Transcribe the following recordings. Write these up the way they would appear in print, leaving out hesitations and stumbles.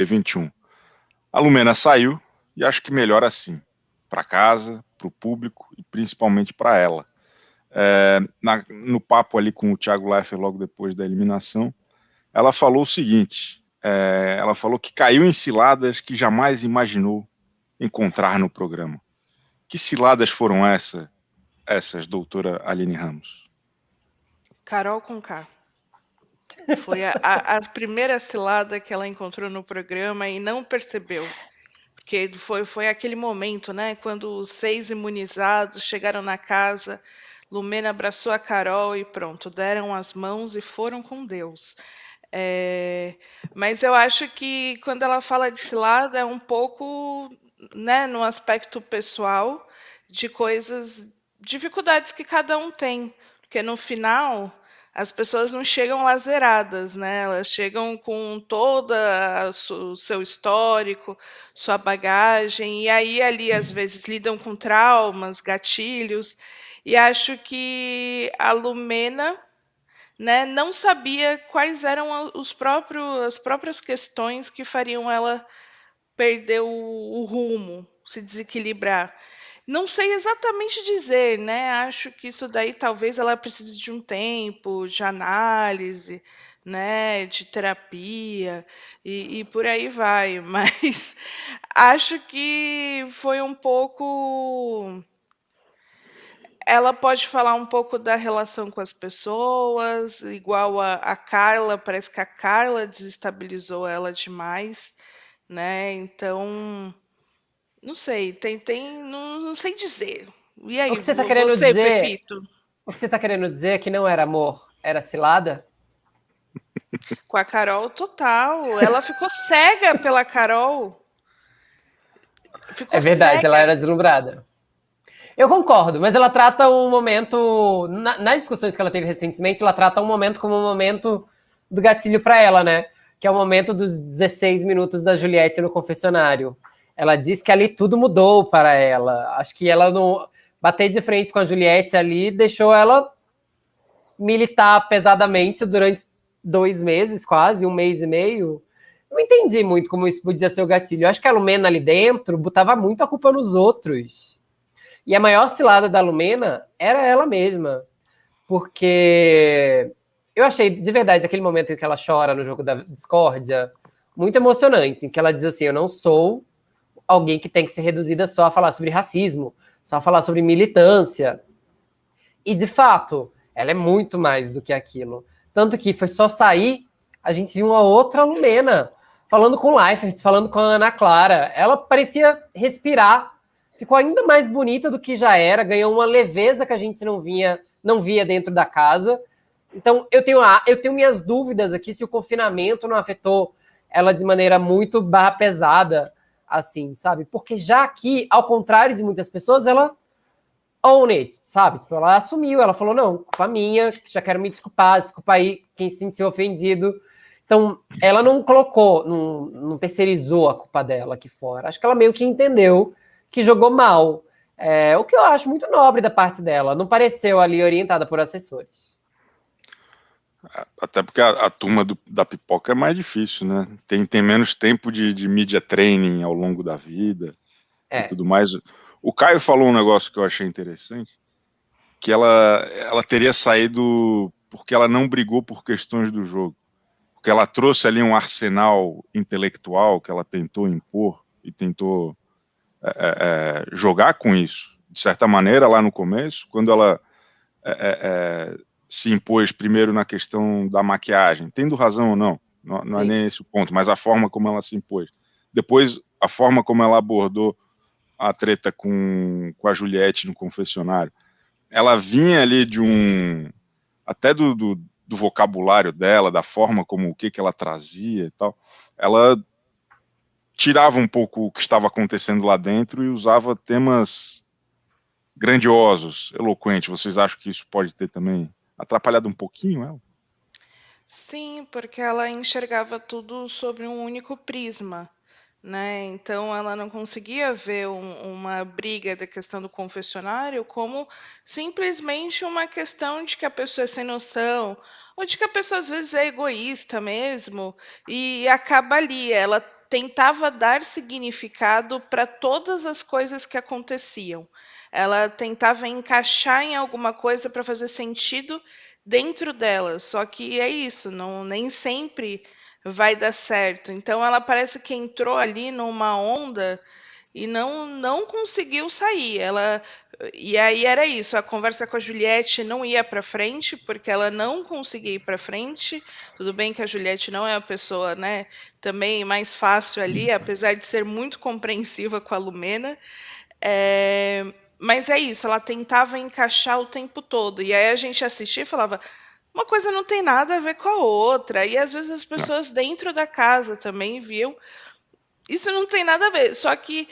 21. A Lumena saiu e acho que melhor assim, para casa, para o público e principalmente para ela. No papo ali com o Thiago Leifert logo depois da eliminação, ela falou o seguinte, ela falou que caiu em ciladas que jamais imaginou encontrar no programa. Que ciladas foram essas, doutora Aline Ramos? Carol com K. Foi a primeira cilada que ela encontrou no programa e não percebeu. Porque foi aquele momento, né? Quando os 6 imunizados chegaram na casa, Lumena abraçou a Carol e pronto, deram as mãos e foram com Deus. Mas eu acho que quando ela fala de cilada é um pouco, né, no aspecto pessoal de coisas, dificuldades que cada um tem, porque no final as pessoas não chegam lazeradas, né? Elas chegam com toda o seu histórico, sua bagagem, e aí ali às vezes lidam com traumas, gatilhos, e acho que a Lumena, né, não sabia quais eram as próprias questões que fariam ela perder o rumo, se desequilibrar. Não sei exatamente dizer, né? Acho que isso daí talvez ela precise de um tempo de análise, né, de terapia e por aí vai. Mas acho que foi um pouco. Ela pode falar um pouco da relação com as pessoas, igual a Carla, parece que a Carla desestabilizou ela demais, né? Então, não sei, não sei dizer. E O aí, que você tá querendo você, dizer? Fefito? O que você tá querendo dizer é que não era amor, era cilada? Com a Carol, total. Ela ficou cega pela Carol. É Ficou verdade, ela cega. era deslumbrada. Eu concordo, mas ela trata um momento. Nas discussões que ela teve recentemente, ela trata um momento como um momento do gatilho para ela, né? Que é o momento dos 16 minutos da Juliette no confessionário. Ela diz que ali tudo mudou para ela. Acho que ela não. Bater de frente com a Juliette ali deixou ela militar pesadamente durante 2 meses, quase, 1 mês e meio. Não entendi muito como isso podia ser o gatilho. Eu acho que a Lumena ali dentro botava muito a culpa nos outros. E a maior cilada da Lumena era ela mesma. Porque eu achei, de verdade, aquele momento em que ela chora no jogo da discórdia, muito emocionante, em que ela diz assim, eu não sou alguém que tem que ser reduzida só a falar sobre racismo, só a falar sobre militância. E, de fato, ela é muito mais do que aquilo. Tanto que foi só sair, a gente viu uma outra Lumena, falando com o Leifert, falando com a Ana Clara. Ela parecia respirar, ficou ainda mais bonita do que já era, ganhou uma leveza que a gente não via dentro da casa. Então, eu tenho minhas dúvidas aqui se o confinamento não afetou ela de maneira muito barra pesada, assim, sabe? Porque já aqui, ao contrário de muitas pessoas, ela own it, sabe? Tipo, ela assumiu, ela falou, não, culpa minha, já quero me desculpar, desculpa aí quem se sentiu ofendido. Então, ela não colocou, não terceirizou a culpa dela aqui fora. Acho que ela meio que entendeu que jogou mal. O que eu acho muito nobre da parte dela. Não pareceu ali orientada por assessores. Até porque a turma da pipoca é mais difícil, né? Tem menos tempo de media training ao longo da vida e tudo mais. O Caio falou um negócio que eu achei interessante, que ela teria saído porque ela não brigou por questões do jogo. Porque ela trouxe ali um arsenal intelectual que ela tentou impor e tentou jogar com isso. De certa maneira, lá no começo, quando ela se impôs primeiro na questão da maquiagem, tendo razão ou não, não é nem esse o ponto, mas a forma como ela se impôs. Depois, a forma como ela abordou a treta com a Juliette no confessionário. Ela vinha ali de até do vocabulário dela, da forma como o que ela trazia e tal. Ela tirava um pouco o que estava acontecendo lá dentro e usava temas grandiosos, eloquentes. Vocês acham que isso pode ter também atrapalhado um pouquinho ela? Sim, porque ela enxergava tudo sobre um único prisma, né? Então ela não conseguia ver uma briga da questão do confessionário como simplesmente uma questão de que a pessoa é sem noção, ou de que a pessoa às vezes é egoísta mesmo, e acaba ali. Ela tentava dar significado para todas as coisas que aconteciam. Ela tentava encaixar em alguma coisa para fazer sentido dentro dela. Só que é isso, nem sempre vai dar certo. Então ela parece que entrou ali numa onda e não conseguiu sair. E aí era isso, a conversa com a Juliette não ia para frente, porque ela não conseguia ir para frente. Tudo bem que a Juliette não é a pessoa, né, também mais fácil ali, apesar de ser muito compreensiva com a Lumena. Mas é isso, ela tentava encaixar o tempo todo. E aí a gente assistia e falava, uma coisa não tem nada a ver com a outra. E às vezes as pessoas dentro da casa também viam. Isso não tem nada a ver. Só que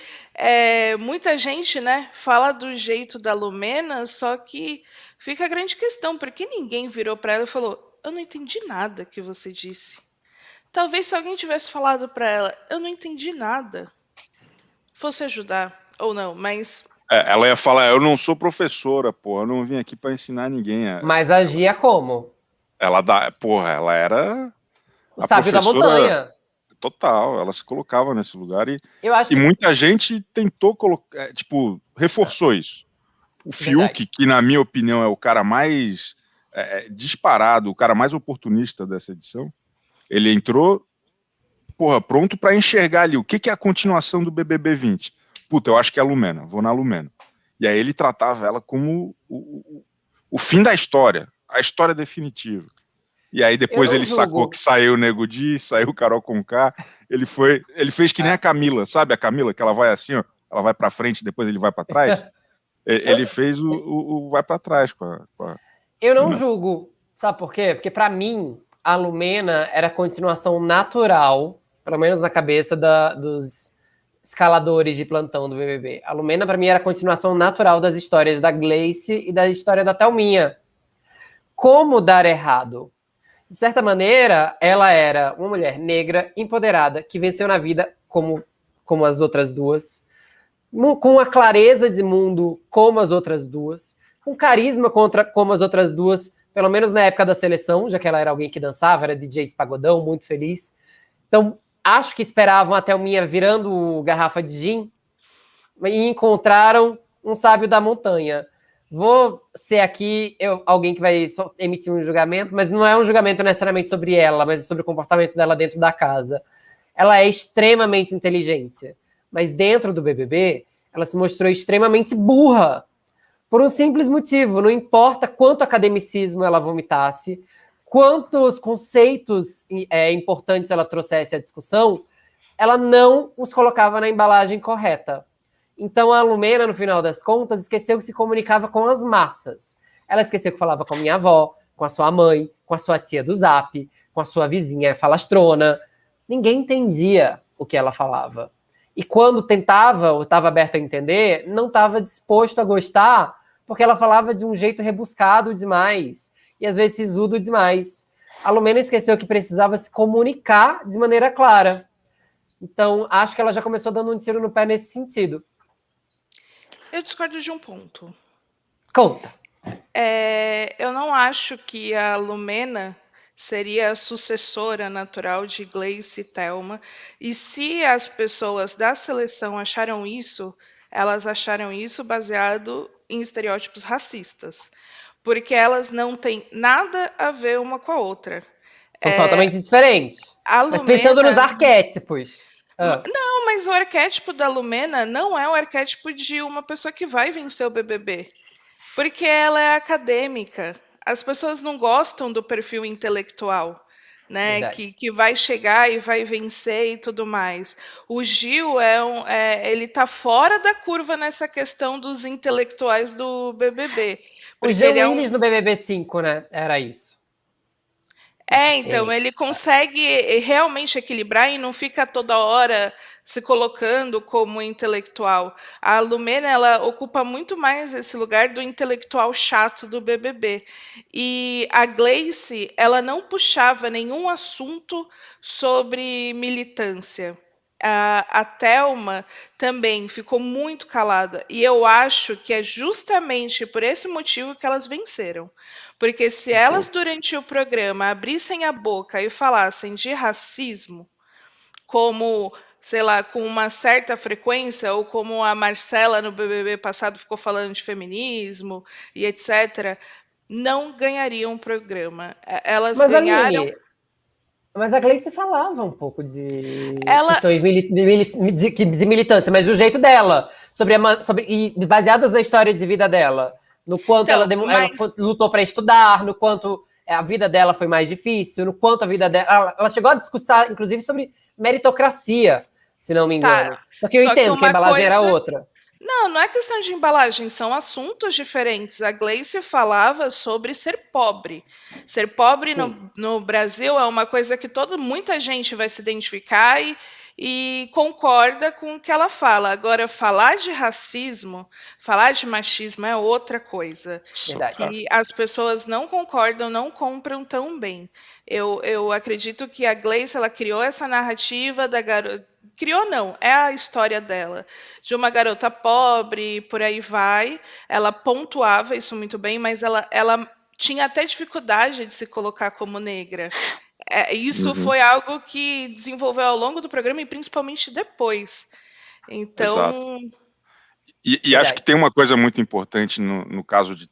muita gente, né, fala do jeito da Lumena, só que fica a grande questão, porque ninguém virou para ela e falou: eu não entendi nada que você disse. Talvez se alguém tivesse falado para ela: eu não entendi nada, fosse ajudar ou não, mas Ela ia falar, eu não sou professora, pô, eu não vim aqui para ensinar ninguém. Mas agia como? Ela era o sábio da montanha. Total, ela se colocava nesse lugar e Eu acho que... muita gente tentou colocar, reforçou isso. O Fiuk, que na minha opinião é o cara mais disparado, o cara mais oportunista dessa edição, ele entrou, pronto para enxergar ali o que é a continuação do BBB 20. Puta, eu acho que é a Lumena, vou na Lumena. E aí ele tratava ela como o fim da história, a história definitiva. E aí depois ele sacou que saiu o Nego Di, saiu o Carol Conká, ele fez que nem a Camila, sabe a Camila, que ela vai assim, ó, ela vai para frente, depois ele vai para trás. Ele fez o vai para trás com a... Eu não julgo, sabe por quê? Porque para mim, a Lumena era a continuação natural, pelo menos na cabeça dos escaladores de plantão do BBB. A Lumena, para mim, era a continuação natural das histórias da Gleice e da história da Thelminha. Como dar errado? De certa maneira, ela era uma mulher negra, empoderada, que venceu na vida como as outras duas, com a clareza de mundo como as outras duas, com carisma como as outras duas, pelo menos na época da seleção, já que ela era alguém que dançava, era DJ de pagodão, muito feliz. Então, acho que esperavam a Thelminha virando garrafa de gin e encontraram um sábio da montanha. Vou ser aqui alguém que vai emitir um julgamento, mas não é um julgamento necessariamente sobre ela, mas sobre o comportamento dela dentro da casa. Ela é extremamente inteligente, mas dentro do BBB, ela se mostrou extremamente burra, por um simples motivo. Não importa quanto academicismo ela vomitasse, quantos conceitos importantes ela trouxesse à discussão, ela não os colocava na embalagem correta. Então a Lumena, no final das contas, esqueceu que se comunicava com as massas. Ela esqueceu que falava com a minha avó, com a sua mãe, com a sua tia do Zap, com a sua vizinha falastrona. Ninguém entendia o que ela falava. E quando tentava, ou estava aberta a entender, não estava disposto a gostar, porque ela falava de um jeito rebuscado demais, e às vezes sisudo demais. A Lumena esqueceu que precisava se comunicar de maneira clara. Então, acho que ela já começou dando um tiro no pé nesse sentido. Eu discordo de um ponto. Conta. Eu não acho que a Lumena seria a sucessora natural de Gleice e Thelma. E se as pessoas da seleção acharam isso, elas acharam isso baseado em estereótipos racistas. Porque elas não têm nada a ver uma com a outra. São totalmente diferentes. Mas pensando nos arquétipos. Não, mas o arquétipo da Lumena não é o arquétipo de uma pessoa que vai vencer o BBB. Porque ela é acadêmica. As pessoas não gostam do perfil intelectual, né? Que vai chegar e vai vencer e tudo mais. O Gil ele tá fora da curva nessa questão dos intelectuais do BBB. O Gil Willis no BBB 5, né? Era isso. Então, ele consegue realmente equilibrar e não fica toda hora se colocando como intelectual. A Lumena, ela ocupa muito mais esse lugar do intelectual chato do BBB. E a Gleice, ela não puxava nenhum assunto sobre militância. A Thelma também ficou muito calada. E eu acho que é justamente por esse motivo que elas venceram. Porque se elas, durante o programa, abrissem a boca e falassem de racismo, como sei lá, com uma certa frequência, ou como a Marcela no BBB passado ficou falando de feminismo e etc., não ganhariam o programa. Elas Mas, ganharam. Aline, mas a Gleice falava um pouco de Ela, questões de militância, mas do jeito dela, e baseadas na história de vida dela, no quanto então, ela lutou para estudar, no quanto a vida dela foi mais difícil, no quanto a vida dela. Ela chegou a discutir, inclusive, sobre meritocracia, se não me engano. tá. Só que eu Só entendo que a embalagem era outra. Não, não é questão de embalagem, são assuntos diferentes. A Gleice falava sobre ser pobre. Ser pobre no Brasil é uma coisa que muita gente vai se identificar e concorda com o que ela fala. Agora, falar de racismo, falar de machismo é outra coisa. Verdade. Que as pessoas não concordam, não compram tão bem. Eu acredito que a Gleice ela criou essa narrativa da garota. Criou não, é a história dela, de uma garota pobre, por aí vai. Ela pontuava isso muito bem, mas ela tinha até dificuldade de se colocar como negra. Isso foi algo que desenvolveu ao longo do programa e principalmente depois. Então. Exato. E acho que tem uma coisa muito importante no caso de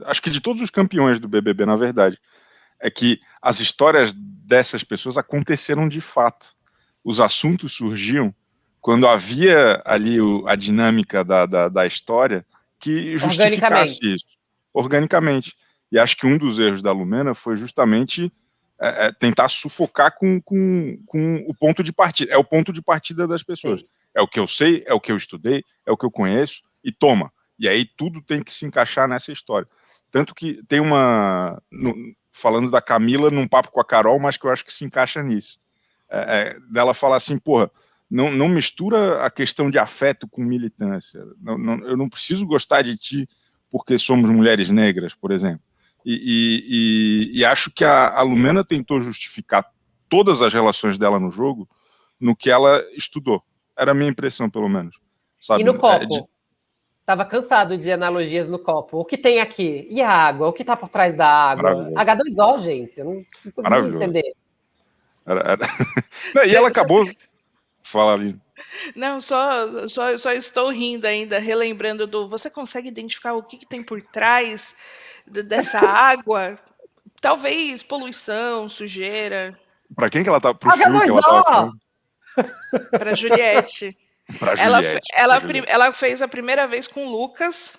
acho que de todos os campeões do BBB, na verdade, é que as histórias dessas pessoas aconteceram de fato. Os assuntos surgiam quando havia ali a dinâmica da história que justificasse isso, organicamente. E acho que um dos erros da Lumena foi justamente tentar sufocar com o ponto de partida. É o ponto de partida das pessoas. Sim. É o que eu sei, é o que eu estudei, é o que eu conheço, e toma. E aí tudo tem que se encaixar nessa história. Tanto que tem falando da Camila num papo com a Carol, mas que eu acho que se encaixa nisso. Dela falar assim, porra, não mistura a questão de afeto com militância. Eu não preciso gostar de ti porque somos mulheres negras, por exemplo. E acho que a Lumena tentou justificar todas as relações dela no jogo no que ela estudou. Era a minha impressão, pelo menos. Sabe? E no copo? Tava cansado de analogias no copo. O que tem aqui? E a água? O que tá por trás da água? H2O, gente. Eu não consegui entender. E ela acabou... Fala ali. Não, só estou rindo ainda, relembrando você consegue identificar o que tem por trás dessa água? Talvez poluição, sujeira. Para quem que ela tá? Pro Fiuk que ela tava falando? Para Juliette. Ela fez a primeira vez com o Lucas,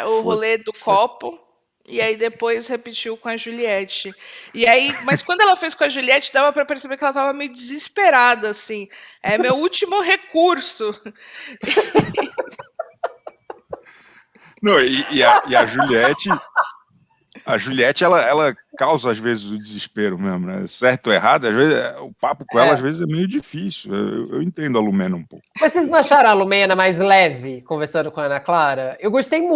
o rolê do copo. E aí depois repetiu com a Juliette. E aí, mas quando ela fez com a Juliette, dava para perceber que ela estava meio desesperada, assim. É meu último recurso. Não, e a Juliette... A Juliette, ela causa, às vezes, o desespero mesmo, né? Certo ou errado, às vezes, o papo com ela, às vezes, é meio difícil. Eu entendo a Lumena um pouco. Mas vocês não acharam a Lumena mais leve, conversando com a Ana Clara? Eu gostei muito.